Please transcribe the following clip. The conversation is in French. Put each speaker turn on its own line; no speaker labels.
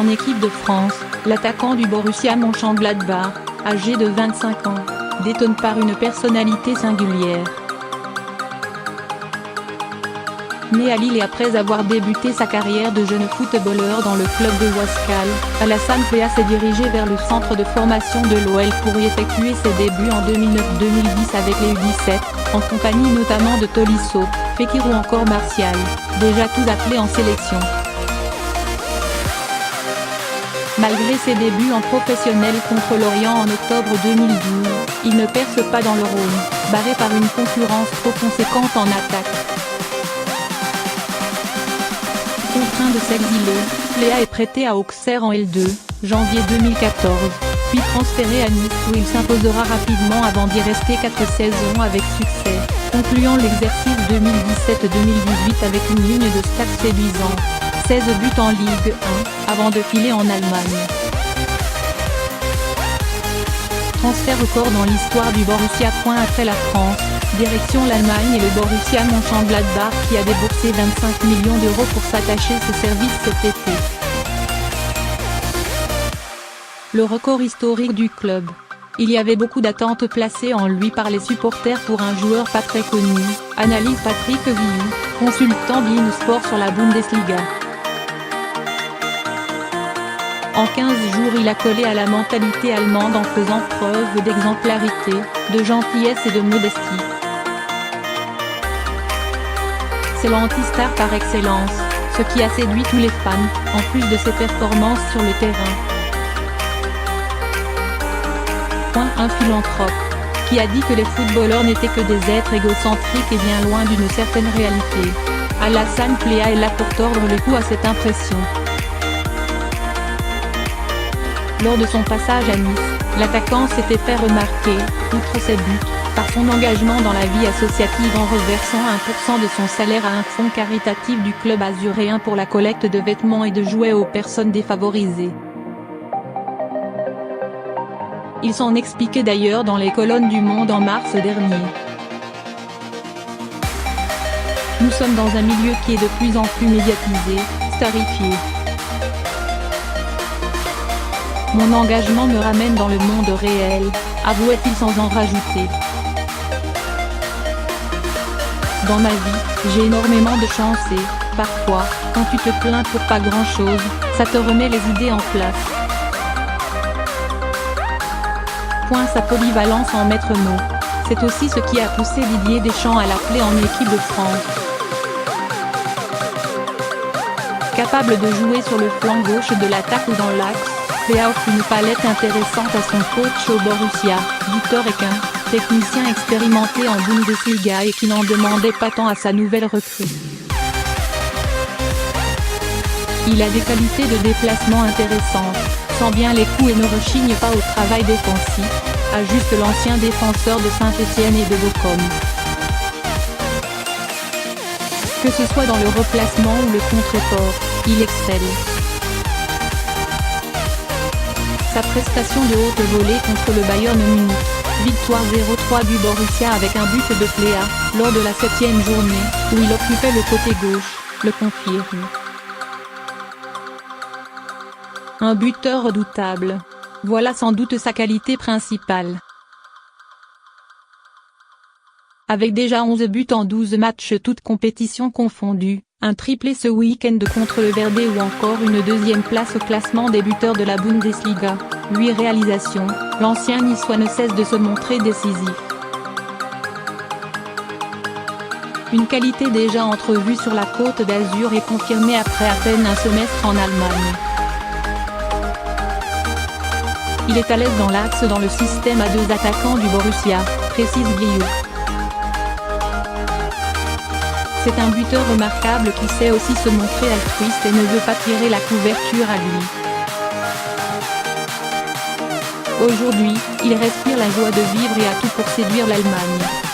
en équipe de France, l'attaquant du Borussia Mönchengladbach, âgé de 25 ans, détonne par une personnalité singulière. Né à Lille et après avoir débuté sa carrière de jeune footballeur dans le club de Wascal, Alassane Plea s'est dirigé vers le centre de formation de l'OL pour y effectuer ses débuts en 2009-2010 avec les U17, en compagnie notamment de Tolisso, Fekir ou encore Martial, déjà tous appelés en sélection. Malgré ses débuts en professionnel contre Lorient en octobre 2012, il ne perce pas dans le Rhône, barré par une concurrence trop conséquente en attaque. Contraint de s'exiler, Plea est prêté à Auxerre en L2, janvier 2014, puis transféré à Nice où il s'imposera rapidement avant d'y rester 4 saisons avec succès, concluant l'exercice 2017-2018 avec une ligne de stats séduisante, 16 buts en Ligue 1, avant de filer en Allemagne. Transfert record dans l'histoire du Borussia. Après la France, direction l'Allemagne et le Borussia Mönchengladbach qui a déboursé 25 millions d'euros pour s'attacher ce service cet été. Le record historique du club. Il y avait beaucoup d'attentes placées en lui par les supporters pour un joueur pas très connu, analyse Patrick Villou, consultant BeIN Sport sur la Bundesliga. En 15 jours il a collé à la mentalité allemande en faisant preuve d'exemplarité, de gentillesse et de modestie. C'est l'anti-star par excellence, ce qui a séduit tous les fans, en plus de ses performances sur le terrain. Un philanthrope, qui a dit que les footballeurs n'étaient que des êtres égocentriques et bien loin d'une certaine réalité. Alassane Plea est là pour tordre le cou à cette impression. Lors de son passage à Nice, l'attaquant s'était fait remarquer, outre ses buts, par son engagement dans la vie associative en reversant 1% de son salaire à un fonds caritatif du club azuréen pour la collecte de vêtements et de jouets aux personnes défavorisées. Il s'en expliquait d'ailleurs dans les colonnes du Monde en mars dernier. Nous sommes dans un milieu qui est de plus en plus médiatisé, starifié. Mon engagement me ramène dans le monde réel, avouait-il sans en rajouter. Dans ma vie, j'ai énormément de chance et, parfois, quand tu te plains pour pas grand-chose, ça te remet les idées en place. Sa polyvalence en maître mot. C'est aussi ce qui a poussé Didier Deschamps à l'appeler en équipe de France. Capable de jouer sur le flanc gauche de l'attaque ou dans l'axe, Plea offre une palette intéressante à son coach au Borussia, Victor Ekin, technicien expérimenté en Bundesliga et qui n'en demandait pas tant à sa nouvelle recrue. Il a des qualités de déplacement intéressantes, sent bien les coups et ne rechigne pas au travail défensif, ajuste l'ancien défenseur de Saint-Étienne et de Bochum. Que ce soit dans le replacement ou le contre-effort, il excelle. Sa prestation de haute volée contre le Bayern Munich, victoire 0-3 du Borussia avec un but de Plea, lors de la 7e journée, où il occupait le côté gauche, le confirme. Un buteur redoutable. Voilà sans doute sa qualité principale. Avec déjà 11 buts en 12 matchs toutes compétitions confondues, un triplé ce week-end contre le Verde ou encore une 2e place au classement des buteurs de la Bundesliga, 8 réalisations, l'ancien niçois ne cesse de se montrer décisif. Une qualité déjà entrevue sur la Côte d'Azur et confirmée après à peine un semestre en Allemagne. Il est à l'aise dans l'axe dans le système à 2 attaquants du Borussia, précise Guillou. C'est un buteur remarquable qui sait aussi se montrer altruiste et ne veut pas tirer la couverture à lui. Aujourd'hui, il respire la joie de vivre et a tout pour séduire l'Allemagne.